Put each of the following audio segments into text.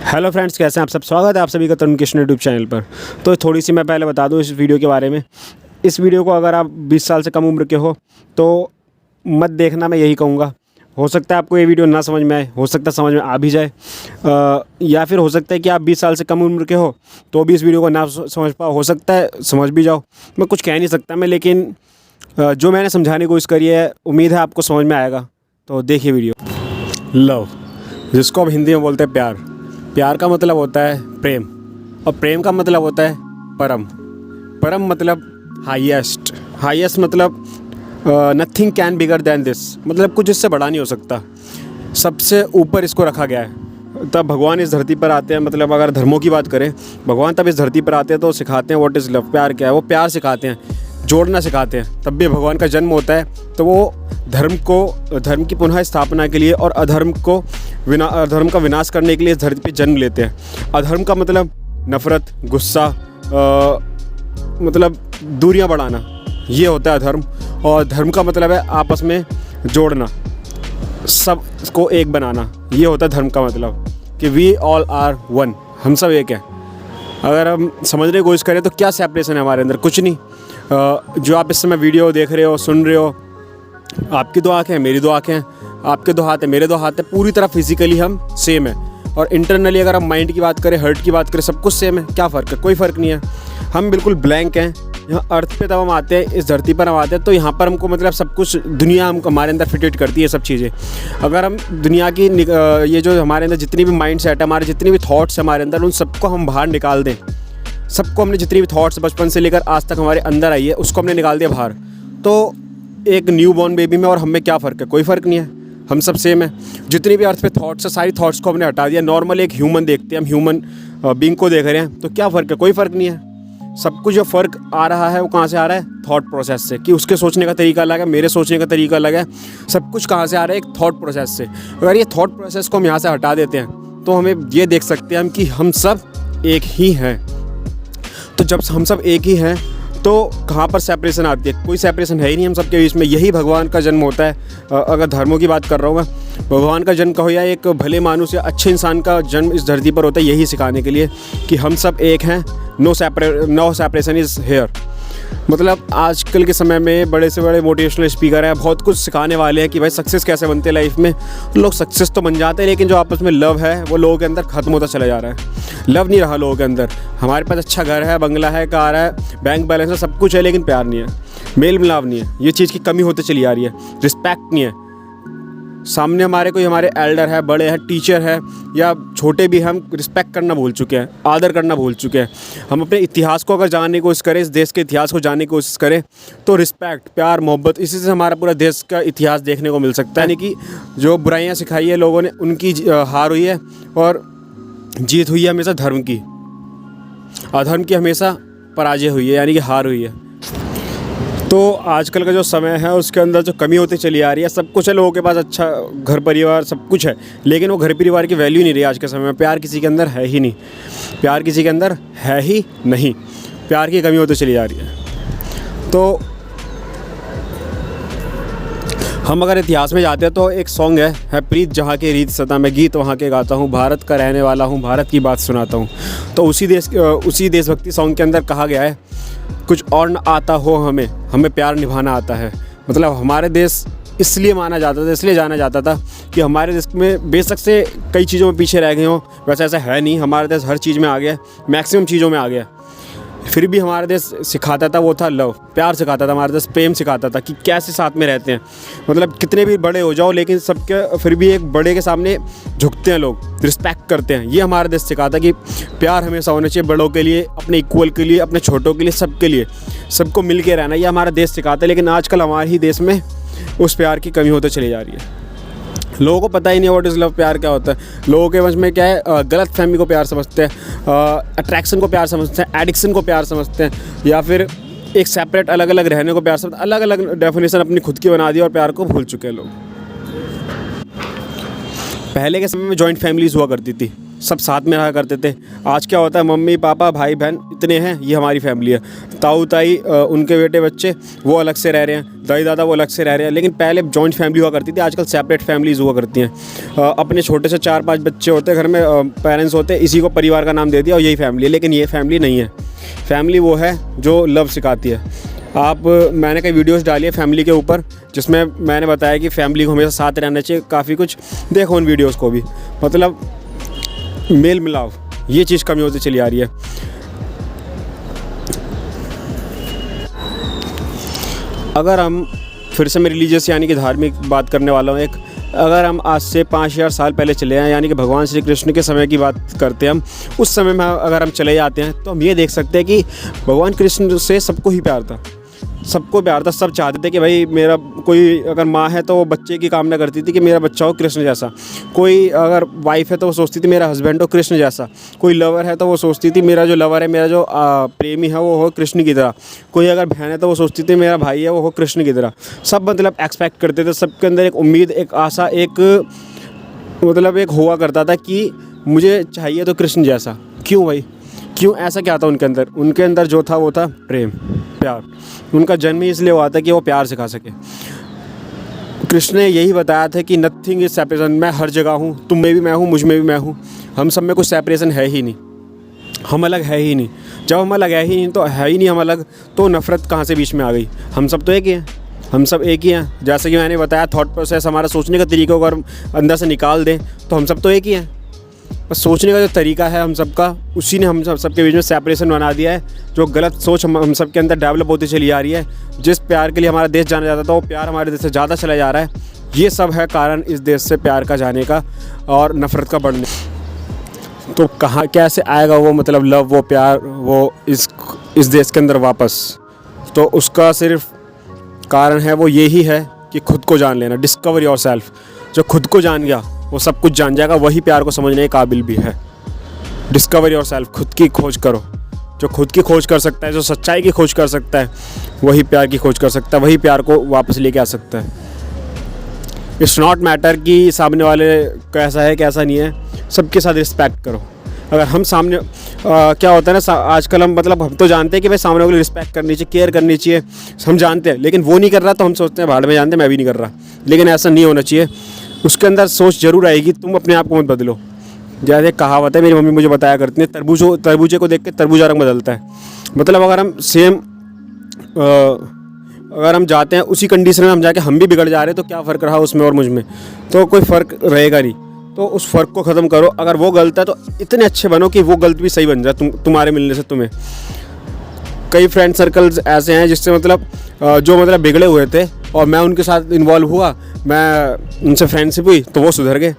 Hello friends, कैसे हैं आप सब। स्वागत है आप सभी का तरुण कृष्ण यूट्यूब चैनल पर। तो थोड़ी सी मैं पहले बता दूं इस वीडियो के बारे में। इस वीडियो को अगर आप 20 साल से कम उम्र के हो तो मत देखना, मैं यही कहूँगा। हो सकता है आपको ये वीडियो ना समझ में आए, हो सकता है समझ में आ भी जाए, या फिर हो सकता है कि आप 20 साल से कम उम्र के हो तो भी इस वीडियो को ना समझ पाओ, हो सकता है समझ भी जाओ। मैं कुछ कह नहीं सकता मैं, लेकिन जो मैंने समझाने की कोशिश करी है उम्मीद है आपको समझ में आएगा। तो देखिए वीडियो। लव, जिसको अब हिंदी में बोलते हैं प्यार। प्यार का मतलब होता है प्रेम, और प्रेम का मतलब होता है परम। परम मतलब हाईएस्ट, हाईएस्ट मतलब nothing can bigger than this, मतलब कुछ इससे बड़ा नहीं हो सकता, सबसे ऊपर इसको रखा गया है। तब भगवान इस धरती पर आते हैं, मतलब अगर धर्मों की बात करें, भगवान तब इस धरती पर आते हैं तो सिखाते हैं व्हाट इज़ लव, प्यार क्या है। वो प्यार सिखाते हैं, जोड़ना सिखाते हैं। तब भी भगवान का जन्म होता है तो वो धर्म की पुनः स्थापना के लिए और अधर्म का विनाश करने के लिए इस धरती पे जन्म लेते हैं। अधर्म का मतलब नफ़रत, गुस्सा, मतलब दूरियां बढ़ाना, ये होता है अधर्म। और धर्म का मतलब है आपस में जोड़ना, सबको एक बनाना, ये होता है धर्म का मतलब, कि वी ऑल आर वन, हम सब एक हैं। अगर हम समझने की कोशिश करें तो क्या सेपरेशन है हमारे अंदर? कुछ नहीं। जो आप इस समय वीडियो देख रहे हो, सुन रहे हो, आपकी दो आँखें हैं, मेरी दो आँखें हैं, आपके दो हाथ हैं, मेरे दो हाथ हैं, पूरी तरह फिजिकली हम सेम है। और इंटरनली अगर हम माइंड की बात करें, हर्ट की बात करें, सब कुछ सेम है। क्या फ़र्क है? कोई फ़र्क नहीं है। हम बिल्कुल ब्लैंक हैं। यहाँ अर्थ पे तब हम आते हैं, इस धरती पर हम आते हैं तो यहाँ पर हमको मतलब सब कुछ दुनिया हमको हमारे अंदर फिटेट करती है सब चीज़ें। अगर हम दुनिया की ये जो हमारे अंदर जितनी भी माइंड सेट है, हमारे जितनी भी थॉट्स हैं हमारे अंदर, उन सबको हम बाहर निकाल दें, सबको हमने जितनी भी थॉट्स बचपन से लेकर आज तक हमारे अंदर आई है उसको हमने निकाल दिया बाहर, तो एक न्यू बॉर्न बेबी में और हम में क्या फ़र्क है? कोई फ़र्क नहीं है, हम सब सेम है। जितनी भी अर्थ पे थॉट्स है, सारी थॉट्स को हमने हटा दिया। नॉर्मल एक ह्यूमन देखते हैं, हम ह्यूमन बीइंग को देख रहे हैं, तो क्या फ़र्क है? कोई फ़र्क नहीं है। सब कुछ जो फ़र्क आ रहा है वो कहाँ से आ रहा है? थॉट प्रोसेस से, कि उसके सोचने का तरीका अलग है, मेरे सोचने का तरीका अलग है। सब कुछ कहाँ से आ रहा है? एक थॉट प्रोसेस से। अगर ये थॉट प्रोसेस को हम यहाँ से हटा देते हैं तो हमें ये देख सकते हैं हम कि हम सब एक ही हैं। तो जब हम सब एक ही हैं तो कहाँ पर सेपरेशन आती है? कोई सेपरेशन है ही नहीं हम सब के बीच में। यही भगवान का जन्म होता है। अगर धर्मों की बात कर रहा हूँ मैं, भगवान का जन्म कहो या एक भले मानुस या अच्छे इंसान का जन्म इस धरती पर होता है, यही सिखाने के लिए कि हम सब एक हैं। No separation is here. मतलब आजकल के समय में बड़े से बड़े मोटिवेशनल स्पीकर हैं, बहुत कुछ सिखाने वाले हैं कि भाई सक्सेस कैसे बनते हैं लाइफ में। लोग सक्सेस तो बन जाते हैं, लेकिन जो आपस में लव है वो लोगों के अंदर ख़त्म होता चला जा रहा है। लव नहीं रहा लोगों के अंदर। हमारे पास अच्छा घर है, बंगला है, कार है, बैंक बैलेंस है, सब कुछ है, लेकिन प्यार नहीं है, मेल मिलाप नहीं है। ये चीज़ की कमी होती चली आ रही है। रिस्पेक्ट नहीं है। सामने हमारे कोई हमारे एल्डर है, बड़े हैं, टीचर है या छोटे भी, हम रिस्पेक्ट करना भूल चुके हैं, आदर करना भूल चुके हैं। हम अपने इतिहास को अगर जानने की कोशिश करें, इस देश के इतिहास को जानने की कोशिश करें, तो रिस्पेक्ट, प्यार, मोहब्बत, इसी से हमारा पूरा देश का इतिहास देखने को मिल सकता है। यानी कि जो बुराइयां सिखाई है लोगों ने, उनकी हार हुई है और जीत हुई है हमेशा धर्म की। अधर्म की हमेशा पराजय हुई है, यानी कि हार हुई है। तो आजकल का जो समय है उसके अंदर जो कमी होती चली आ रही है, सब कुछ है लोगों के पास, अच्छा घर परिवार सब कुछ है, लेकिन वो घर परिवार की वैल्यू नहीं रही आज के समय में। प्यार किसी के अंदर है ही नहीं, प्यार किसी के अंदर है ही नहीं। प्यार की कमी होती चली जा रही है। तो हम अगर इतिहास में जाते हैं तो एक सॉन्ग है प्रीत जहाँ के रीत सता, मैं गीत वहाँ के गाता हूँ, भारत का रहने वाला हूँ, भारत की बात सुनाता हूँ। तो उसी देशभक्ति सॉन्ग के अंदर कहा गया है, कुछ और न आता हो हमें, हमें प्यार निभाना आता है। मतलब हमारे देश इसलिए माना जाता था, इसलिए जाना जाता था कि हमारे देश में बेशक से कई चीज़ों में पीछे रह गए हों, वैसे ऐसा है नहीं। हमारा देश हर चीज़ में आ गया, मैक्सिमम चीज़ों में आ गया। फिर भी हमारा देश सिखाता था, वो था लव, प्यार सिखाता था। हमारा देश प्रेम सिखाता था कि कैसे साथ में रहते हैं। मतलब कितने भी बड़े हो जाओ, लेकिन सबके फिर भी एक बड़े के सामने झुकते हैं लोग, रिस्पेक्ट करते हैं। ये हमारा देश सिखाता कि प्यार हमेशा होना चाहिए, बड़ों के लिए, अपने इक्वल के लिए, अपने छोटों के लिए, सबके लिए, सबको मिल के रहना, ये हमारा देश सिखाता है। लेकिन आजकल हमारे ही देश में उस प्यार की कमी होती चली जा रही है। लोगों को पता ही नहीं व्हाट इज़ लव, प्यार क्या होता है। लोगों के मन में क्या है, गलत फहमी को प्यार समझते हैं, अट्रैक्शन को प्यार समझते हैं, एडिक्शन को प्यार समझते हैं, या फिर एक सेपरेट अलग अलग रहने को प्यार समझते हैं। अलग अलग डेफिनेशन अपनी खुद की बना दी और प्यार को भूल चुके हैं लोग। पहले के समय में जॉइंट फैमिलीज़ हुआ करती थी, सब साथ में रहा करते थे। आज क्या होता है, मम्मी पापा भाई बहन इतने हैं, ये हमारी फैमिली है। ताऊ ताई उनके बेटे बच्चे वो अलग से रह रहे हैं, दाई दादा वो अलग से रह रहे हैं। लेकिन पहले जॉइंट फैमिली हुआ करती थी, आजकल सेपरेट फैमिलीज हुआ करती हैं। अपने छोटे से 4-5 बच्चे होते हैं घर में, पेरेंट्स होते हैं, इसी को परिवार का नाम दे दिया और यही फैमिली है। लेकिन ये फैमिली नहीं है। फैमिली वो है जो लव सिखाती है। मैंने कई वीडियोस डाली है फैमिली के ऊपर, जिसमें मैंने बताया कि फैमिली को हमेशा साथ रहना चाहिए। काफ़ी कुछ देखो उन वीडियोस को भी, मतलब मेल मिलाव ये चीज़ कमी होती चली आ रही है। अगर हम फिर से मैं रिलीजियस यानी कि धार्मिक बात करने वाला हूँ एक, अगर हम आज से 5000 साल पहले चले आए, यानी कि भगवान श्री कृष्ण के समय की बात करते हैं हम, उस समय में अगर हम चले जाते हैं तो हम ये देख सकते हैं कि भगवान कृष्ण से सबको ही प्यार था, सबको प्यार था। सब चाहते थे कि भाई मेरा कोई अगर माँ है तो वो बच्चे की कामना करती थी कि मेरा बच्चा हो कृष्ण जैसा। कोई अगर वाइफ है तो वो सोचती थी मेरा हस्बैंड हो कृष्ण जैसा। कोई लवर है तो वो सोचती थी मेरा जो लवर है, मेरा जो प्रेमी है वो हो कृष्ण की तरह। कोई अगर बहन है तो वो सोचती थी मेरा भाई है वो हो कृष्ण की तरह। सब मतलब एक्सपेक्ट करते थे, सबके अंदर एक उम्मीद, एक आशा, एक मतलब एक हुआ करता था कि मुझे चाहिए तो कृष्ण जैसा। क्यों भाई, क्यों? ऐसा क्या था उनके अंदर? उनके अंदर जो था वो था प्रेम, प्यार। उनका जन्म ही इसलिए हुआ था कि वो प्यार सिखा सके। कृष्ण ने यही बताया था कि नथिंग इज सेपरेशन, मैं हर जगह हूँ, तुम में भी मैं हूँ, मुझ में भी मैं हूँ। हम सब में कुछ सेपरेशन है ही नहीं, हम अलग है ही नहीं। जब हम अलग है ही नहीं, तो है ही नहीं हम अलग, तो नफ़रत कहाँ से बीच में आ गई? हम सब तो एक ही हैं, हम सब एक ही हैं। जैसे कि मैंने बताया, थॉट प्रोसेस, हमारा सोचने का तरीका अगर अंदर से निकाल दें तो हम सब तो एक ही हैं। बस सोचने का जो तरीका है हम सबका, उसी ने हम सबके बीच में सेपरेशन बना दिया है। जो गलत सोच हम सब के अंदर डेवलप होती चली आ रही है। जिस प्यार के लिए हमारा देश जाना जाता था, वो प्यार हमारे देश से ज़्यादा चला जा रहा है। ये सब है कारण इस देश से प्यार का जाने का और नफ़रत का बढ़ने। तो कहाँ कैसे आएगा वो मतलब लव, वो प्यार, वो इस देश के अंदर वापस? तो उसका सिर्फ कारण है वो यही है कि खुद को जान लेना, डिस्कवर योरसेल्फ। जो खुद को जान गया वो सब कुछ जान जाएगा, वही प्यार को समझने के काबिल भी है। डिस्कवर योरसेल्फ, खुद की खोज करो। जो खुद की खोज कर सकता है, जो सच्चाई की खोज कर सकता है, वही प्यार की खोज कर सकता है, वही प्यार को वापस लेके आ सकता है। इट्स नॉट मैटर कि सामने वाले कैसा है कैसा नहीं है, सबके साथ रिस्पेक्ट करो। अगर हम सामने क्या होता है ना, आजकल हम तो जानते हैं कि भाई सामने वाले रिस्पेक्ट करनी चाहिए, केयर करनी चाहिए, हम जानते हैं। लेकिन वो नहीं कर रहा तो हम सोचते हैं भाड़ में, जानते हैं मैं भी नहीं कर रहा। लेकिन ऐसा नहीं होना चाहिए। उसके अंदर सोच जरूर आएगी, तुम अपने आप को मत बदलो। जैसे कहावत है, मेरी मम्मी मुझे बताया करती है, तरबूजे को देख के तरबूजा रंग बदलता है। मतलब अगर हम अगर हम जाते हैं उसी कंडीशन में हम जाके हम भी बिगड़ जा रहे हैं, तो क्या फ़र्क रहा उसमें और मुझ में? तो कोई फ़र्क रहेगा नहीं। तो उस फ़र्क को ख़त्म करो। अगर वो गलत है तो इतने अच्छे बनो कि वो गलत भी सही बन जाए तुम्हारे मिलने से। तुम्हें कई फ्रेंड सर्कल्स ऐसे हैं जिससे जो बिगड़े हुए थे और मैं उनके साथ इन्वॉल्व हुआ, मैं उनसे फ्रेंडशिप हुई तो वो सुधर गए।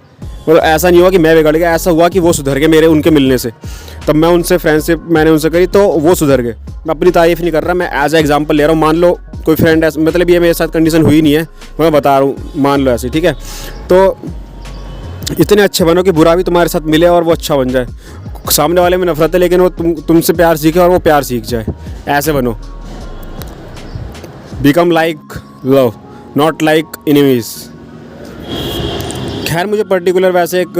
ऐसा नहीं हुआ कि मैं बिगड़ गया, ऐसा हुआ कि वो सुधर गए मेरे उनके मिलने से। तब मैं उनसे फ्रेंडशिप मैंने उनसे करी तो वो सुधर गए। मैं अपनी तारीफ़ नहीं कर रहा, मैं एज ए एग्जाम्पल ले रहा हूँ। मान लो कोई फ्रेंड ऐसा, ये मेरे साथ कंडीशन हुई नहीं है, मैं बता रहा हूँ, मान लो ऐसे, ठीक है? तो इतने अच्छे बनो कि बुरा भी तुम्हारे साथ मिले और वो अच्छा बन जाए। सामने वाले में नफरत है लेकिन वो तुमसे प्यार सीखे और वो प्यार सीख जाए, ऐसे बनो। Become like love, not like enemies. खैर मुझे पर्टिकुलर वैसे एक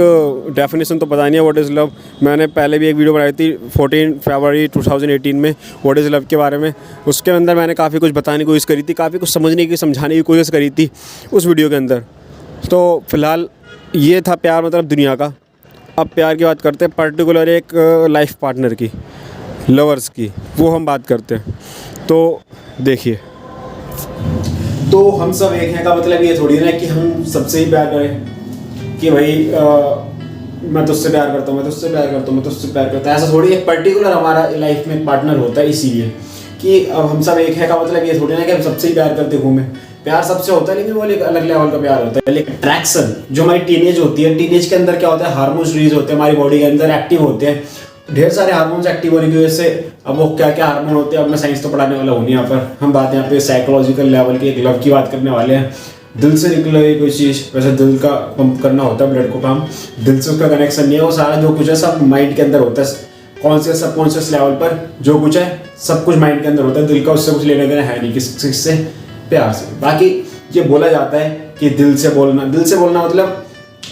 डेफिनेशन तो पता नहीं है व्हाट इज़ लव। मैंने पहले भी एक वीडियो बनाई थी 14 फरवरी 2018 में व्हाट इज़ लव के बारे में। उसके अंदर मैंने काफ़ी कुछ बताने की कोशिश करी थी, काफ़ी कुछ समझाने की कोशिश करी थी उस वीडियो के अंदर। तो फ़िलहाल ये था प्यार मतलब दुनिया का। अब प्यार की बात करते हैं, पर्टिकुलर एक लाइफ पार्टनर की, लवर्स की, वो हम बात करते हैं। तो देखिए, तो हम सब एक हैं का मतलब ये थोड़ी ना कि हम सबसे ही प्यार करें कि भाई मैं तुझसे प्यार करता हूँ, मैं तुझसे प्यार करता हूँ, मैं तुझसे प्यार करता हूँ। ऐसा थोड़ी, एक पर्टिकुलर हमारा लाइफ में पार्टनर होता है। इसीलिए कि अब हम सब एक है का मतलब ये थोड़ी ना कि हम सबसे ही प्यार करते घूमें। प्यार सबसे होता है लेकिन वो एक अलग लेवल का प्यार होता है। लेकिन अट्रैक्शन जो हमारी टीनेज होती है, टीनेज के अंदर क्या होता है, हार्मोन्स रिलीज होते हैं हमारी बॉडी के अंदर, एक्टिव होते हैं ढेर सारे हार्मोन्स एक्टिव होने की वजह से। अब वो क्या क्या हार्मोन होते हैं, अब मैं साइंस तो पढ़ाने वाला हूँ नहीं यहाँ पर। हम बात यहाँ पे साइकोलॉजिकल लेवल की, एक लव की बात करने वाले हैं। दिल से निकले हुई कोई चीज़, वैसे दिल का पंप करना होता है ब्लड को काम, दिल से उसका कनेक्शन नहीं है। वो सारा जो कुछ है सब माइंड के अंदर होता है, कॉन्शियस सबकॉन्शियस लेवल पर जो कुछ है सब कुछ माइंड के अंदर होता है। दिल का उससे कुछ लेना देना है नहीं, किससे, प्यार से। बाकी ये बोला जाता है कि दिल से बोलना मतलब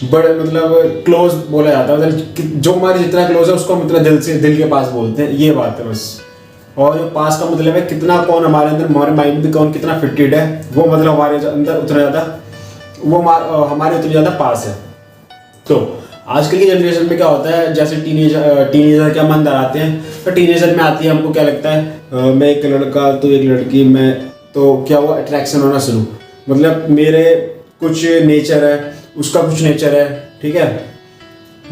बड़े मतलब क्लोज बोला जाता है, मतलब जो हमारे जितना क्लोज है उसको हम इतना दिल से, दिल के पास बोलते हैं, ये बात है बस। और जो पास का मतलब है कितना कौन हमारे अंदर, हमारे माइंड में कौन कितना फिटेड है, वो मतलब हमारे अंदर उतना ज़्यादा, वो हमारे उतनी ज़्यादा पास है। तो आजकल की जनरेशन में क्या होता है, जैसे टीनेजर क्या मन आते हैं, तो टीनेजर में आती है हमको क्या लगता है, मैं एक लड़का तो एक लड़की, मैं तो क्या वो अट्रैक्शन होना शुरू, मतलब मेरे कुछ नेचर है, उसका कुछ नेचर है, ठीक है,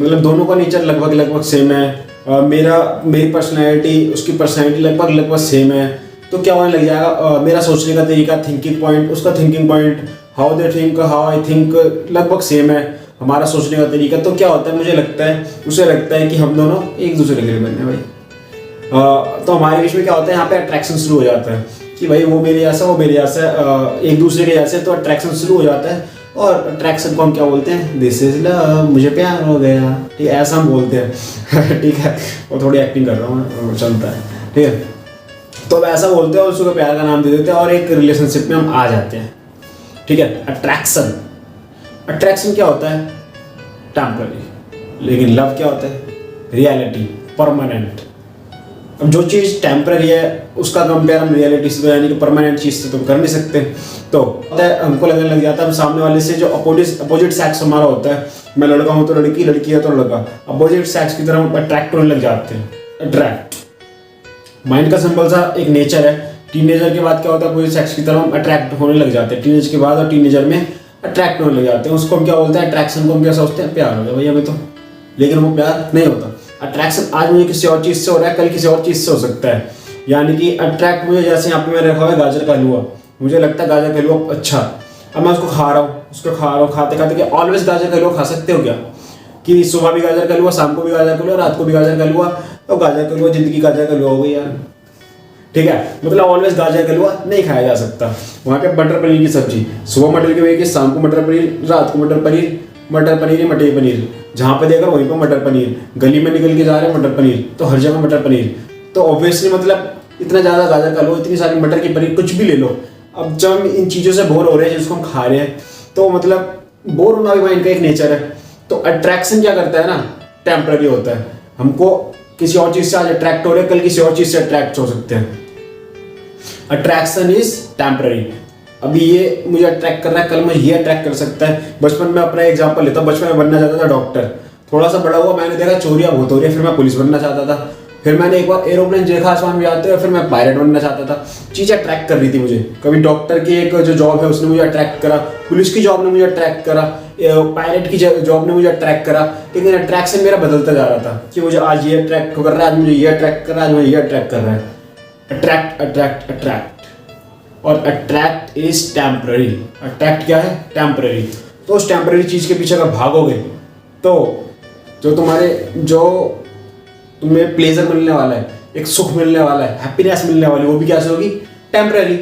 मतलब दोनों का नेचर लगभग सेम है, मेरी पर्सनैलिटी उसकी पर्सनैलिटी लगभग सेम है, तो क्या होने लग जाएगा, मेरा सोचने का तरीका, थिंकिंग पॉइंट, उसका thinking point, how they think how I think लगभग सेम है, हमारा सोचने का तरीका। तो क्या होता है, मुझे लगता है, उसे लगता है कि हम दोनों एक दूसरे के लिए बने हैं भाई। तो हमारे बीच में क्या होता है, यहाँ पे अट्रैक्शन शुरू हो जाता है कि भाई वो मेरे जैसा, वो मेरे जैसा, एक दूसरे के जैसे, तो अट्रैक्शन शुरू हो जाता है। और अट्रैक्शन को हम क्या बोलते हैं, दिस इज लव, मुझे प्यार हो गया, ठीक है, ऐसा हम बोलते हैं ठीक है, और थोड़ी एक्टिंग कर रहा हूँ, चलता है, ठीक है। तो अब ऐसा बोलते हैं और उसको प्यार का नाम दे देते हैं और एक रिलेशनशिप में हम आ जाते हैं, ठीक है। अट्रैक्शन क्या होता है, टेम्पररी, लेकिन लव क्या होता है, रियलिटी, परमानेंट। अब जो चीज़ टेम्पररी है उसका कंपेयर हम रियलिटी से, यानी कि परमानेंट चीज़ से तो कर नहीं सकते। तो हमको लगने लग जाता है, हम सामने वाले से जो अपोजिट सेक्स हमारा होता है, मैं लड़का हूँ तो लड़की, लड़की है तो लड़का, अपोजिट सेक्स की तरफ हम अट्रैक्ट होने लग जाते हैं। अट्रैक्ट माइंड का सिंपल सा एक नेचर है। टीनेजर के बाद क्या होता है, अपोजिट सेक्स की तरफ हम अट्रैक्ट होने लग जाते हैं, टीनेज के बाद और टीनेजर में अट्रैक्ट होने लग जाते हैं। उसको हम क्या बोलते हैं, अट्रैक्शन को हम क्या सोचते हैं, प्यार हो गया भैया हमें तो, लेकिन वो प्यार नहीं होता। अट्रैक्शन आज मुझे किसी और चीज़ से हो रहा है, कल किसी और चीज़ से हो सकता है। यानी कि अट्रैक्ट मुझे, जैसे यहाँ पे मैंने रखा हुआ है गाजर का हलवा, मुझे लगता है गाजर का हलवा अच्छा, अब मैं उसको खा रहा हूँ, खाते खाते क्या ऑलवेज गाजर का हलवा खा सकते हो क्या, कि सुबह भी गाजर का हलवा, शाम को भी गाजर का हलवा, रात को भी गाजर का हलवा, तो गाजर का हलवा जिंदगी गाजर का हलवा हो गई यार, ठीक है। मतलब ऑलवेज गाजर का हलवा नहीं खाया जा सकता। वहाँ पे मटर पनीर की सब्जी, सुबह मटर की बनेगी, शाम को मटर पनीर, रात को मटर पनीर ही मटर पनीर, जहाँ पे देखो वहीं पर मटर पनीर, गली में निकल के जा रहे हैं मटर पनीर, तो हर जगह मटर पनीर। तो ऑब्वियसली मतलब इतना ज़्यादा गाजर का लो, इतनी सारी मटर की पनीर, कुछ भी ले लो। अब जब हम इन चीज़ों से बोर हो रहे हैं जिसको हम खा रहे हैं, तो मतलब बोर होना भी माइंड का एक नेचर है। तो अट्रैक्शन क्या करता है ना, टेम्पररी होता है। हमको किसी और चीज़ से आज अट्रैक्ट हो रहे हैं, कल किसी और चीज़ से अट्रैक्ट हो सकते हैं। Attraction is temporary. अभी ये मुझे अट्रैक्ट कर रहा है, कल मुझे ये अट्रैक्ट कर सकता है। बचपन में अपना एग्जांपल लेता हूँ, बचपन में बनना चाहता था डॉक्टर, थोड़ा सा बड़ा हुआ, मैंने देखा चोरियां बहुत हो रही है, फिर मैं पुलिस बनना चाहता था। फिर मैंने एक बार एरोप्लेन देखा आसमान में जाते हुए, फिर मैं पायलट बनना चाहता था। चीज़ अट्रैक्ट कर रही थी मुझे। कभी डॉक्टर की एक जो जॉब है उसने मुझे अट्रैक्ट करा, पुलिस की जॉब ने मुझे अट्रैक्ट करा, पायलट की जॉब ने मुझे अट्रैक्ट करा। लेकिन अट्रैक्शन मेरा बदलता जा रहा था कि मुझे आज ये अट्रैक्ट कर रहा है, आज मुझे ये अट्रैक्ट कर रहा है, आज मुझे ये अट्रैक्ट कर रहा है। अट्रैक्ट और अट्रैक्ट इज टेम्पररी। अट्रैक्ट क्या है, टेम्पररी। तो उस टेम्पररी चीज़ के पीछे अगर भागोगे तो जो तुम्हें प्लेजर मिलने वाला है, एक सुख मिलने वाला है, हैप्पीनेस मिलने वाली, वो भी कैसे होगी, टेम्पररी,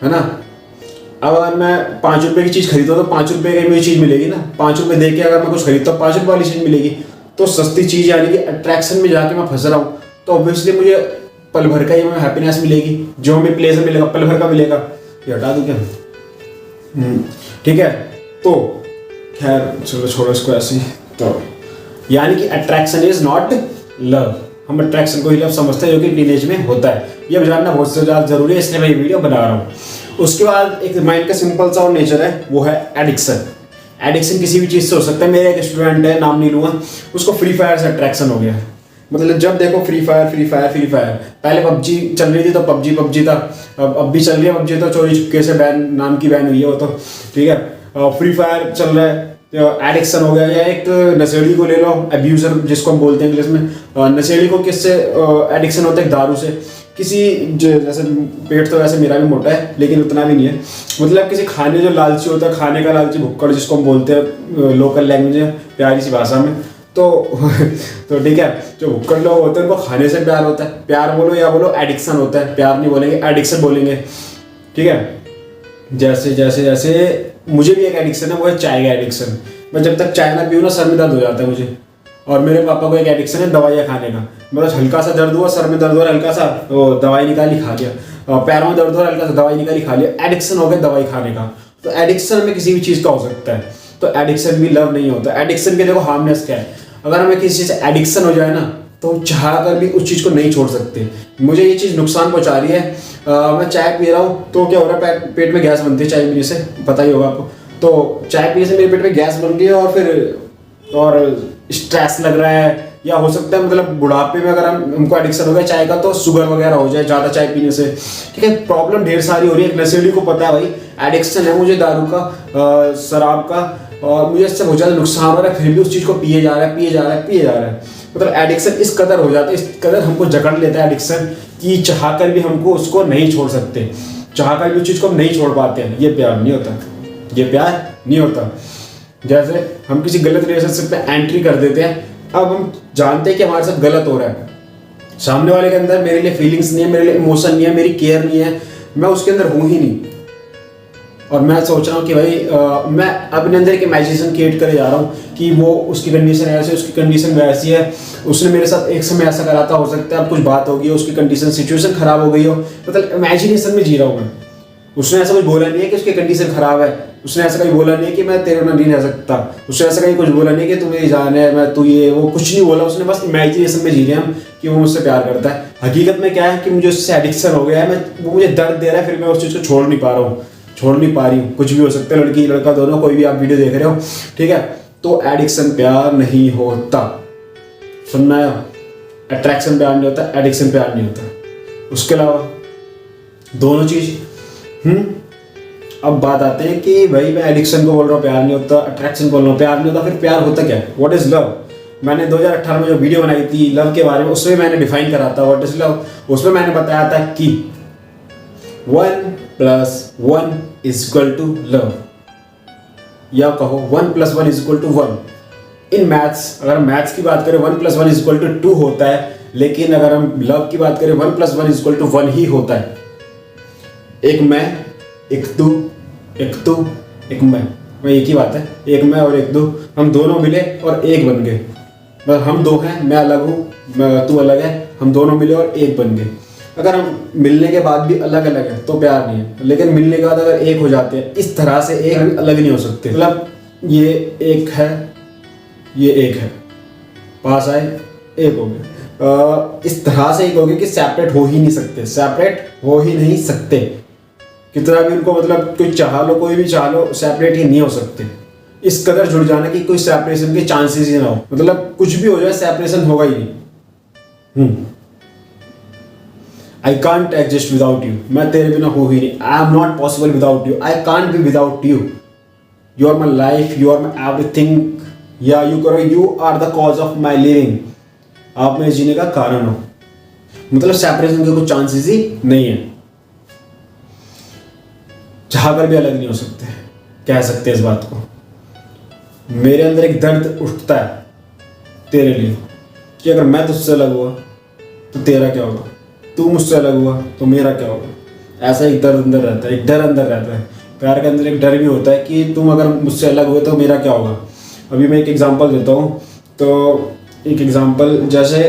है ना। अब अगर मैं 5 रुपये की चीज़ खरीदता हूँ तो 5 रुपये की मुझे चीज़ मिलेगी ना, 5 रुपये दे के अगर मैं कुछ खरीदता हूँ 5 रुपये वाली चीज़ मिलेगी। तो सस्ती चीज़ यानी कि अट्रैक्शन में जाके मैं फंस रहा हूँ, तो ऑब्वियसली मुझे पल भर का ही हमें हैप्पीनेस मिलेगी, जो हमें प्लेजर मिलेगा पल भर का मिलेगा। ये हटा दूँ क्या, ठीक है। तो खैर चलो छोड़ो इसको ऐसे ही। तो यानी कि अट्रैक्शन इज नॉट लव। हम अट्रैक्शन को ही लव समझते हैं, जो कि टीनेज में होता है। ये जानना बहुत ज़्यादा जरूरी है, इसलिए मैं ये वीडियो बना रहा हूँ। उसके बाद एक माइंड का सिंपल सा और नेचर है, वो है एडिक्शन। एडिक्शन किसी भी चीज़ से हो सकता है। मेरा एक स्टूडेंट है, नाम नहीं लूँगा, उसको फ्री फायर से अट्रैक्शन हो गया। मतलब जब देखो फ्री फायर। पहले पबजी चल रही थी तो पबजी था, अब भी चल रही है पबजी, तो चोरी चुपके से बैन नाम की बैन हुई है वो तो, ठीक है। फ्री फायर चल रहा है, एडिक्शन हो गया। या एक नशेड़ी को ले लो, अब्यूज़र जिसको हम बोलते हैं इंग्लिश में। नशेड़ी को किससे एडिक्शन होता है, दारू से। किसी जैसे पेट तो वैसे मेरा भी मोटा है लेकिन उतना भी नहीं है, मतलब किसी खाने जो लालची होता है, खाने का लालची भुक्कड़ जिसको हम बोलते हैं लोकल लैंग्वेज में, प्यारी सी भाषा में। तो ठीक है, जो भुक्कड़ लोग होते हैं उनको खाने से प्यार होता है। प्यार बोलो या बोलो एडिक्शन होता है, प्यार नहीं बोलेंगे, एडिक्शन बोलेंगे, ठीक है। जैसे मुझे भी एक एडिक्शन है, वो है चाय का एडिक्शन। मैं जब तक चाय ना पीऊँ ना सर में दर्द हो जाता है मुझे। और मेरे पापा को एक एडिक्शन है दवाइयाँ खाने का। मतलब हल्का सा दर्द हुआ, सर में दर्द हो रहा हल्का सा, तो दवाई निकाली खा लिया। पैरों में दर्द हो रहा हल्का सा, दवाई निकाली खा लिया। एडिक्शन हो गया दवाई खाने का। तो एडिक्शन में किसी भी चीज़ का हो सकता है। तो तो एडिक्शन भी लव नहीं होता। एडिक्शन के देखो हार्मनेस क्या है, अगर हमें किसी चीज़ से एडिक्शन हो जाए ना तो हम चाह कर भी उस चीज़ को नहीं छोड़ सकते। मुझे ये चीज़ नुकसान पहुंचा रही है, मैं चाय पी रहा हूँ तो क्या हो रहा है, पेट में गैस बनती है चाय पीने से, पता ही होगा आपको। तो चाय पीने से मेरे पेट में गैस बन गई है और फिर और स्ट्रेस लग रहा है, या हो सकता है मतलब बुढ़ापे में अगर हमको एडिक्शन हो गया चाय का तो शुगर वगैरह हो जाए ज़्यादा चाय पीने से, ठीक है। प्रॉब्लम ढेर सारी हो रही है। एक नशेड़ी को पता है भाई एडिक्शन है मुझे दारू का, शराब का, और मुझे इससे बहुत ज़्यादा नुकसान हो रहा है, फिर भी उस चीज़ को पिए जा रहा है। मतलब एडिक्शन इस कदर हो जाता है, इस कदर हमको जकड़ लेता है एडिक्शन कि चाह कर भी हमको उसको नहीं छोड़ सकते, चाह कर भी उस चीज़ को हम नहीं छोड़ पाते हैं। ये प्यार नहीं होता, ये प्यार नहीं होता। जैसे हम किसी गलत रिलेशनशिप पे एंट्री कर देते हैं, अब हम जानते हैं कि हमारे साथ गलत हो रहा है, सामने वाले के अंदर मेरे लिए फीलिंग्स नहीं है, मेरे लिए इमोशन नहीं है, मेरी केयर नहीं है, मैं उसके अंदर हूँ ही नहीं, और मैं सोच रहा हूँ कि भाई मैं अपने अंदर एक इमेजिनेशन क्रिएट करे जा रहा हूँ कि वो उसकी कंडीशन ऐसी है, उसकी कंडीशन वैसी है, उसने मेरे साथ एक समय ऐसा करा था, हो सकता है अब कुछ बात होगी, उसकी कंडीशन सिचुएशन खराब हो गई हो, मतलब इमेजिनेशन में जी रहा हूँ मैं। उसने ऐसा कुछ बोला नहीं है कि उसकी कंडीशन खराब है, उसने ऐसा कहीं बोला नहीं है कि मैं तेरे बिना नहीं रह सकता, उसने ऐसा कहीं कुछ बोला नहीं कि तू मेरी जान है, मैं तू ये वो कुछ नहीं बोला, उसने बस इमेजिनेशन में जी रहे हैं हम कि वो मुझसे प्यार करता है। हकीकत में क्या है कि मुझे उससे एडिक्शन हो गया है, वो मुझे दर्द दे रहा है, फिर मैं उस चीज़ को छोड़ नहीं पा रही हूँ। कुछ भी हो सकता है, लड़की लड़का दोनों, कोई भी आप वीडियो देख रहे हो, ठीक है। तो एडिक्शन प्यार नहीं होता, सुनना है, अट्रैक्शन प्यार नहीं होता, एडिक्शन प्यार नहीं होता। उसके अलावा दोनों चीज़ अब बात आते हैं कि भाई मैं एडिक्शन को बोल रहा हूँ प्यार नहीं होता, अट्रैक्शन बोल रहा हूँ प्यार नहीं होता, फिर प्यार होता क्या है? What is love? मैंने 2018 में जो वीडियो बनाई थी लव के बारे में, उसमें मैंने डिफाइन करा था व्हाट इज लव। उसमें मैंने बताया था कि 1 + 1 = लव, या कहो 1 + 1 = 1। इन मैथ्स, अगर मैथ्स की बात करें 1 + 1 = 2 होता है, लेकिन अगर हम लव की बात करें 1 + 1 = 1 ही होता है। एक मैं, एक तू, एक तू, एक मैं एक ही बात है, एक मैं और एक तू, हम दोनों मिले और एक बन गए। मतलब हम दो हैं, मैं अलग हूँ, तू अलग है, हम दोनों मिले और एक बन गए। अगर हम मिलने के बाद भी अलग अलग है तो प्यार नहीं है, लेकिन मिलने के बाद अगर एक हो जाते हैं, इस तरह से एक अलग नहीं हो सकते। मतलब ये एक है, ये एक है, पास आए एक हो गए, इस तरह से एक हो गए कि सेपरेट हो ही नहीं सकते, सेपरेट हो ही नहीं सकते। कितना भी उनको मतलब कोई चाह लो, कोई भी चाह लो, सेपरेट ही नहीं हो सकते। इस कदर जुड़ जाना कि कोई सेपरेशन के चांसेस ही ना हो, मतलब कुछ भी हो जाए सेपरेशन होगा ही नहीं। I can't exist without you, मैं तेरे बिना हो ही नहीं। I am not possible without you, I can't be without you. You are my life, you are my everything, या you are the cause of my living. आप मेरे जीने का कारण हो, मतलब सेपरेशन के कुछ चांसेस ही नहीं है। चाह कर भी अलग नहीं हो सकते, कह सकते इस बात को। मेरे अंदर एक दर्द उठता है तेरे लिए कि अगर मैं तुझसे अलग हुआ तो तेरा क्या होगा, तू मुझसे अलग हुआ तो मेरा क्या होगा। ऐसा एक दर्द अंदर रहता है, एक डर अंदर रहता है। प्यार के अंदर एक डर भी होता है कि तुम अगर मुझसे अलग हुए तो मेरा क्या होगा। अभी मैं एक एग्जांपल देता हूँ, तो एक एग्जांपल जैसे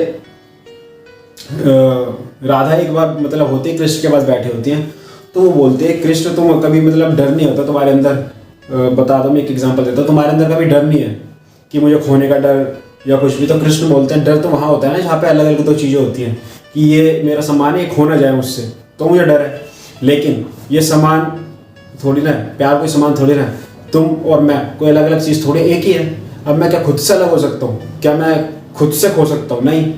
राधा एक बार मतलब होती है, कृष्ण के पास बैठी होती हैं, तो वो बोलते हैं कृष्ण तुम कभी मतलब डर नहीं होता तुम्हारे अंदर, बता दो मैं एक एग्जांपल देता हूँ, तुम्हारे अंदर कभी डर नहीं है कि मुझे खोने का डर या कुछ भी। तो कृष्ण बोलते हैं डर तो वहाँ होता है ना जहाँ पे अलग अलग दो चीज़ें होती हैं कि ये मेरा सामान है, ये खो ना जाए मुझसे, तो मुझे डर है। लेकिन ये सामान थोड़ी ना है, प्यार कोई सामान थोड़ी ना है, तुम और मैं कोई अलग अलग चीज़ थोड़ी एक ही है। अब मैं क्या खुद से अलग हो सकता हूँ? क्या मैं खुद से खो सकता हूँ? नहीं।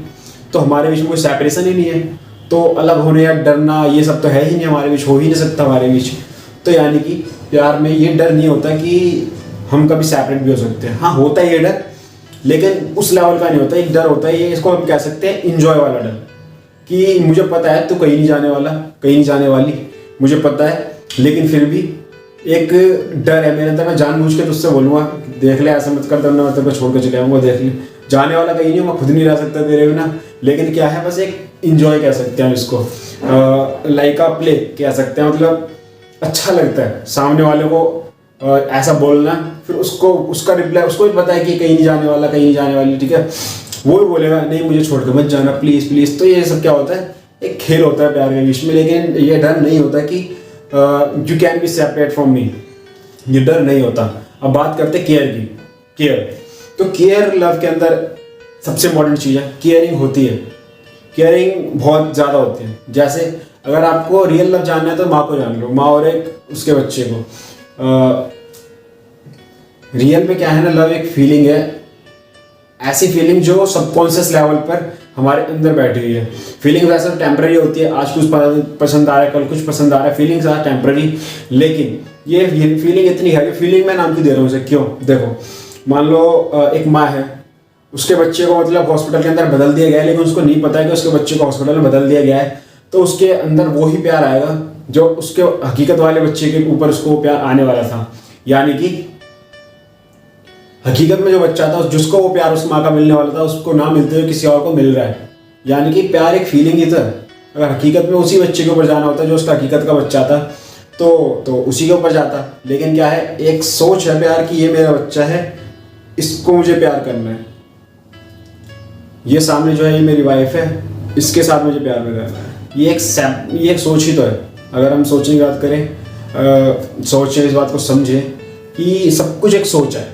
तो हमारे बीच में कोई सेपरेशन ही नहीं है, तो अलग होने या डरना ये सब तो है ही नहीं हमारे बीच, हो ही नहीं सकता हमारे बीच। तो यानी कि प्यार में ये डर नहीं होता कि हम कभी सेपरेट भी हो सकते हैं। हाँ होता है ये डर, लेकिन उस लेवल का नहीं होता। एक डर होता है, ये इसको हम कह सकते हैं इंजॉय वाला डर, कि मुझे पता है तू कहीं नहीं जाने वाला, कहीं नहीं जाने वाली, मुझे पता है, लेकिन फिर भी एक डर है मेरे अंदर। मैं जानबूझ के तुझसे बोलूँगा देख ले, ऐसा मत कर, तब मैं तेरे को छोड़ के चले आऊँगा, देख ले जाने वाला कहीं नहीं हूँ, मैं खुद नहीं रह सकता तेरे बिना। लेकिन क्या है, बस एक इंजॉय कह सकते हैं इसको, लाइक अ प्ले कह सकते हैं। मतलब अच्छा लगता है सामने वाले को ऐसा बोलना, फिर उसको उसका रिप्लाई, उसको भी पता है कि कहीं नहीं जाने वाला, कहीं नहीं जाने वाली, ठीक है। वो भी बोलेगा नहीं मुझे छोड़ के मत जाना प्लीज़ प्लीज़। तो ये सब क्या होता है, एक खेल होता है प्यार के बीच में। लेकिन ये डर नहीं होता कि you can be separate from me, ये डर नहीं होता। अब बात करते हैं केयर की। केयर, तो केयर लव के अंदर सबसे इम्पोर्टेंट चीज़ है, केयरिंग होती है। केयरिंग बहुत ज़्यादा होती है। जैसे अगर आपको रियल लव जानना है तो माँ को जान लो, माँ और एक उसके बच्चे को। रियल में क्या है ना, लव एक फीलिंग है, ऐसी फीलिंग जो सबकॉन्शियस लेवल पर हमारे अंदर बैठी हुई है। फीलिंग वैसे टेम्पररी होती है, आज कुछ पसंद आ रहा है, कल कुछ पसंद आ रहा है, फीलिंग्स आर टेम्पररी। लेकिन ये फीलिंग इतनी है, फीलिंग मैं नाम क्यों दे रहा हूँ इसे, क्यों? देखो, मान लो एक माँ है, उसके बच्चे को मतलब हॉस्पिटल के अंदर बदल दिया गया है, लेकिन उसको नहीं पता है कि उसके बच्चे को हॉस्पिटल में बदल दिया गया है, तो उसके अंदर वो ही प्यार आएगा जो उसके हकीकत वाले बच्चे के ऊपर उसको प्यार आने वाला था। यानी कि हकीकत में जो बच्चा था, जिसको वो प्यार उस माँ का मिलने वाला था, उसको ना मिलते हुए किसी और को मिल रहा है। यानी कि प्यार एक फीलिंग ही था। अगर हकीकत में उसी बच्चे के ऊपर जाना होता जो उसका हकीकत का बच्चा था, तो उसी के ऊपर जाता। लेकिन क्या है, एक सोच है प्यार की, ये मेरा बच्चा है, इसको मुझे प्यार करना है। ये सामने जो है, ये मेरी वाइफ है, इसके साथ मुझे प्यार करना है। ये एक सोच ही तो है। अगर हम सोचने की बात करें, सोचें, इस बात को समझें कि सब कुछ एक सोच है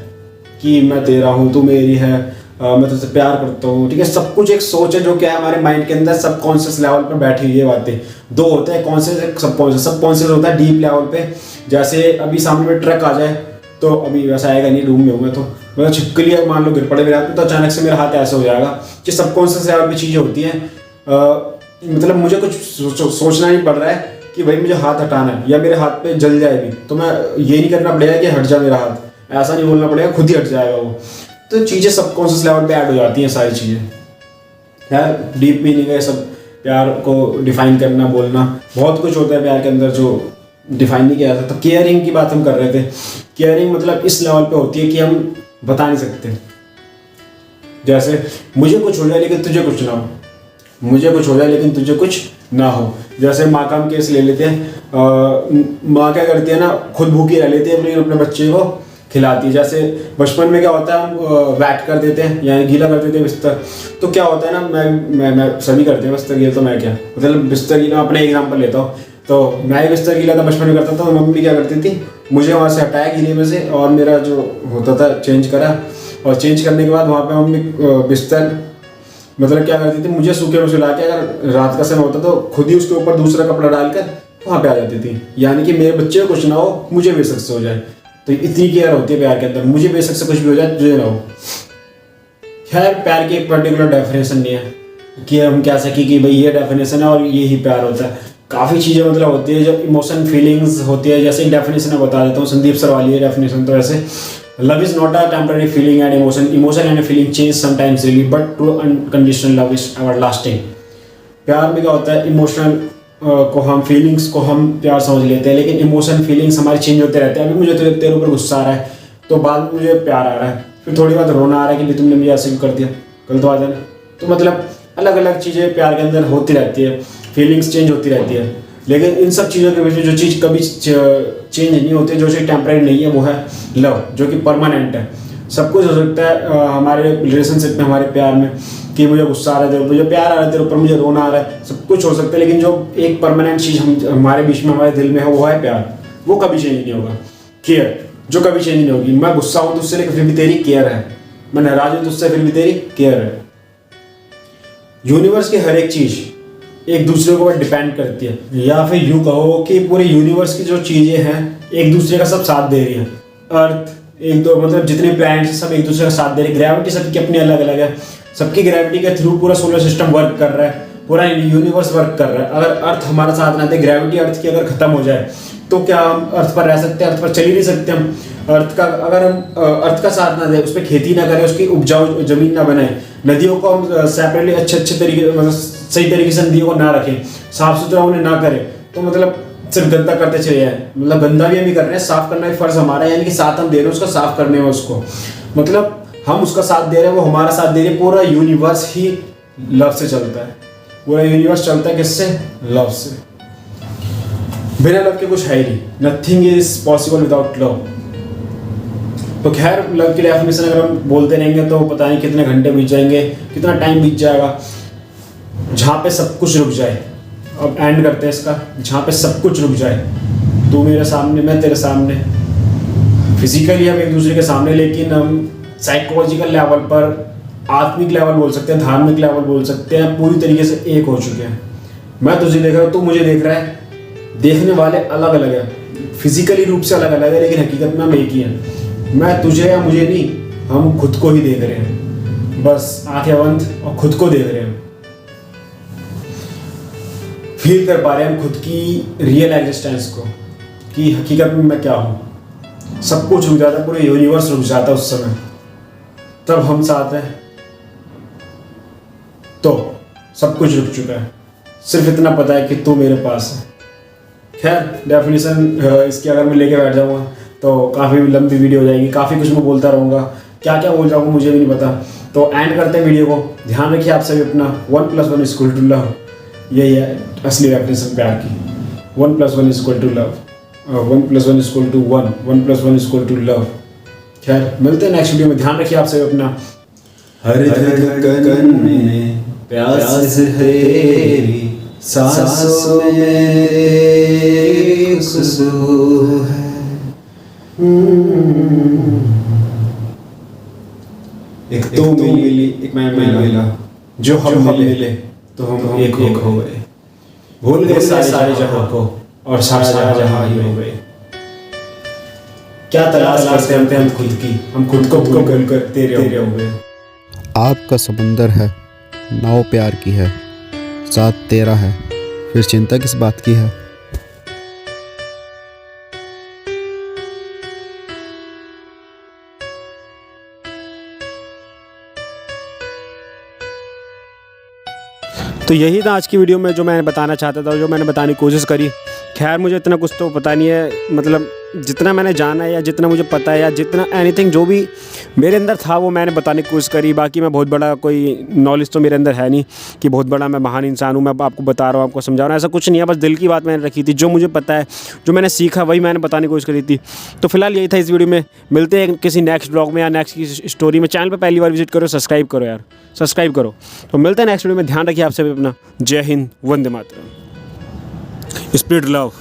कि मैं तेरा हूँ, तू मेरी है, मैं तुझसे प्यार करता हूँ, ठीक है। सब कुछ एक सोच है जो क्या है हमारे माइंड के अंदर सबकॉन्शियस लेवल पर बैठी हुई है बातें। दो होते हैं, कॉन्शियस एक सबकॉन्शियस। सबकॉन्शियस होता है डीप लेवल पे, जैसे अभी सामने में ट्रक आ जाए तो अभी वैसा आएगा नहीं, रूम में हूँ मैं तो मतलब छिपकली मान लो गिर पड़े मेरे हाथ में, तो अचानक से मेरा हाथ ऐसा हो जाएगा। कि सबकॉन्शियस लेवल पे चीज़ें होती हैं। मतलब मुझे कुछ सोचना नहीं पड़ रहा है कि भाई मुझे हाथ हटाना है या मेरे हाथ पे जल जाए भी, तो मैं ये नहीं करना पड़ेगा कि हट जा मेरा हाथ, ऐसा नहीं बोलना पड़ेगा, खुद ही हट जाएगा वो। तो चीज़ें सबकॉन्शियस लेवल पे ऐड हो जाती हैं सारी चीज़ें। यार डीप मीनिंग है सब, प्यार को डिफाइन करना, बोलना, बहुत कुछ होता है प्यार के अंदर जो डिफाइन नहीं किया जाता। तो केयरिंग की बात हम कर रहे थे। केयरिंग मतलब इस लेवल पे होती है कि हम बता नहीं सकते। जैसे मुझे कुछ हो जाए लेकिन तुझे कुछ ना हो, मुझे कुछ हो जाए लेकिन तुझे कुछ ना हो। जैसे माँ का हम केस ले लेते हैं। माँ क्या करती है ना, खुद भूखी रह लेती है, अपने बच्चे को खिलाती है। जैसे बचपन में क्या होता है, हम वैट कर देते हैं, यानी गीला कर देते हैं बिस्तर। तो क्या होता है ना, मैं सभी करते हैं बिस्तर गीला, तो मैं क्या मतलब बिस्तर गीला, अपने एग्जाम्पल लेता हूँ। तो मैं ही बिस्तर गीला था बचपन में करता था, तो मम्मी क्या करती थी, मुझे वहाँ से हटाया गीले में से और मेरा जो होता था चेंज करा, और चेंज करने के बाद वहाँ पे मम्मी बिस्तर मतलब क्या करती थी, मुझे सूखे में सुला के, अगर रात का समय होता तो खुद ही उसके ऊपर दूसरा कपड़ा डालकर वहाँ पे आ जाती थी। यानी कि मेरे बच्चे को कुछ ना हो, मुझे बेशक से हो जाए। तो इतनी केयर होती है प्यार के अंदर, मुझे बेशक से कुछ भी हो जाए, तुझे ना हो। खैर प्यार की एक पर्टिकुलर डेफिनेशन नहीं है कि हम कह सकें कि भाई ये डेफिनेशन है और ये ही प्यार होता है। काफ़ी चीज़ें मतलब होती है, जब इमोशन फीलिंग्स होती है। जैसे एक डेफिनेशन मैं बता देता हूँ, संदीप सर वाली है डेफिनेशन। तो ऐसे, love is not a temporary feeling and emotion and feeling change sometimes really, but true unconditional love is ever lasting. प्यार में क्या होता है, इमोशनल को हम फीलिंग्स को हम प्यार समझ लेते हैं, लेकिन इमोशन फीलिंग्स हमारे चेंज होते रहते हैं। अभी मुझे तेरे ऊपर गुस्सा आ रहा है, तो बाद में मुझे प्यार आ रहा है, फिर थोड़ी बात रोना आ रहा है कि भाई तुमने मुझे ऐसे भी कर दिया, कल तो आ जाना। तो मतलब अलग अलग चीज़ें प्यार के अंदर होती रहती है, फीलिंग्स चेंज होती रहती है। लेकिन इन सब चीज़ों के बीच में जो चीज़ कभी चेंज नहीं होती, जो चीज़ टेम्परेरी नहीं है, वो है लव, जो कि परमानेंट है। सब कुछ हो सकता है हमारे रिलेशनशिप में, हमारे प्यार में, कि मुझे गुस्सा आ रहा है तेरे ऊपर, मुझे प्यार आ रहा है तेरे ऊपर, मुझे रोना आ रहा है, सब कुछ हो सकता है। लेकिन जो एक परमानेंट चीज़ हमारे बीच में, हमारे दिल में है, वो है प्यार। वो कभी चेंज नहीं होगा। केयर जो कभी चेंज नहीं होगी। मैं गुस्सा हूँ तुझसे, लेकिन फिर भी तेरी केयर है। मैं नाराज हूँ तुझसे, फिर भी तेरी केयर है। यूनिवर्स की हर एक चीज़ एक दूसरे के ऊपर डिपेंड करती है, या फिर यूँ कहो कि पूरे यूनिवर्स की जो चीज़ें हैं एक दूसरे का सब साथ दे रही हैं। अर्थ एक दो मतलब जितने प्लैनेट्स हैं सब एक दूसरे का साथ दे रहे हैं। ग्रेविटी सबकी अपनी अलग अलग है, सबकी ग्रेविटी के थ्रू पूरा सोलर सिस्टम वर्क कर रहा है, पूरा यूनिवर्स वर्क कर रहा है। अगर अर्थ हमारा साथ ना दे, ग्रेविटी अर्थ की अगर खत्म हो जाए, तो क्या हम अर्थ पर रह सकते हैं? अर्थ पर चल ही नहीं सकते हम। अर्थ का अगर हम अर्थ का साथ ना दे, उस पर खेती ना करें, उसकी उपजाऊ जमीन ना बनाए, नदियों को हम सेपरेटली अच्छे तरीके मतलब सही तरीके से नदियों को ना रखें, साफ सुथरा उन्हें ना करें, तो मतलब सिर्फ गंदा करते चले जाए। मतलब गंदा भी हम ही कर रहे हैं, साफ करना भी फर्ज हमारा है। यानी कि साथ हम दे रहे हैं उसका साफ करने में, उसको मतलब हम उसका साथ दे रहे हैं, वो हमारा साथ दे रहे हैं। पूरा यूनिवर्स ही लव से चलता है। पूरा यूनिवर्स चलता है किससे? लव से। बिना लव के कुछ है ही नहीं। Nothing is possible without love. तो खैर लव की डेफिनेशन अगर हम बोलते रहेंगे तो पता नहीं कितने घंटे बीत जाएंगे, कितना टाइम बीत जाएगा, जहाँ पे सब कुछ रुक जाए। अब एंड करते हैं इसका, जहाँ पे सब कुछ रुक जाए। तू मेरे सामने, मैं तेरे सामने, फिजिकली हम एक दूसरे के सामने, लेकिन हम साइकोलॉजिकल लेवल पर, आत्मिक लेवल बोल सकते हैं, धार्मिक लेवल बोल सकते हैं, पूरी तरीके से एक हो चुके हैं। मैं तुझे देख रहा हूँ, तू मुझे देख रहा है, देखने वाले अलग अलग हैं, फिजिकली रूप से अलग अलग है, लेकिन हकीकत में हम एक ही हैं। मैं तुझे या मुझे नहीं, हम खुद को ही देख रहे हैं, बस आंखें बंद और खुद को देख रहे हैं। फील कर पा रहे हैं हम खुद की रियल एग्जिस्टेंस को, कि हकीकत में मैं क्या हूँ। सब कुछ रुक जाता है, पूरे यूनिवर्स रुक जाता है उस समय, तब हम साथ हैं तो सब कुछ रुक चुका है। सिर्फ इतना पता है कि तू मेरे पास है। खैर डेफिनेशन इसकी अगर मैं लेके बैठ जाऊँगा तो काफ़ी लंबी वीडियो हो जाएगी, काफ़ी कुछ मैं बोलता रहूँगा, क्या क्या बोल जाऊँगा मुझे भी नहीं पता। तो एंड करते हैं वीडियो को। ध्यान रखिए आप सभी अपना, 1+1 = लव, यही है असली डेफिनेशन प्यार की। 1+1 = लव, 1+1 = 1, 1+1 = लव। खैर मिलते हैं नेक्स्ट वीडियो में। ध्यान रखिए आप सभी अपना। हर धड़कन में प्यास है तेरी, सांसों में तेरी खुशबू है। एक तू मिली, एक मैं मिला, जो हम मिले तो हम एक हो गए। भूल गए सारे जहां को और सारा जहां ही हो गए। क्या तलाश करते हम खुद की, हम खुद को भूल कर तेरे हो गए। आपका समुंदर है, नाव प्यार की है, साथ तेरा है, फिर चिंता किस बात की है। तो यही था आज की वीडियो में जो मैंने बताना चाहता था, जो मैंने बताने की कोशिश करी। खैर मुझे इतना कुछ तो पता नहीं है, मतलब जितना मैंने जाना है या जितना मुझे पता है या जितना एनीथिंग जो भी मेरे अंदर था वो मैंने बताने की कोशिश करी। बाकी मैं बहुत बड़ा कोई नॉलेज तो मेरे अंदर है नहीं कि बहुत बड़ा मैं महान इंसान हूँ, मैं आपको बता रहा हूँ, आपको समझा रहा हूँ, ऐसा कुछ नहीं है। बस दिल की बात मैंने रखी थी, जो मुझे पता है, जो मैंने सीखा वही मैंने बताने की कोशिश करी थी। तो फिलहाल यही था इस वीडियो में। मिलते हैं किसी नेक्स्ट ब्लॉग में या नेक्स्ट की स्टोरी में। चैनल पर पहली बार विजिट करो, सब्सक्राइब करो यार, सब्सक्राइब करो। तो मिलते हैं नेक्स्ट वीडियो में। ध्यान रखिए आप सभी अपना। जय हिंद, वंदे मातरम, स्प्रेड लव।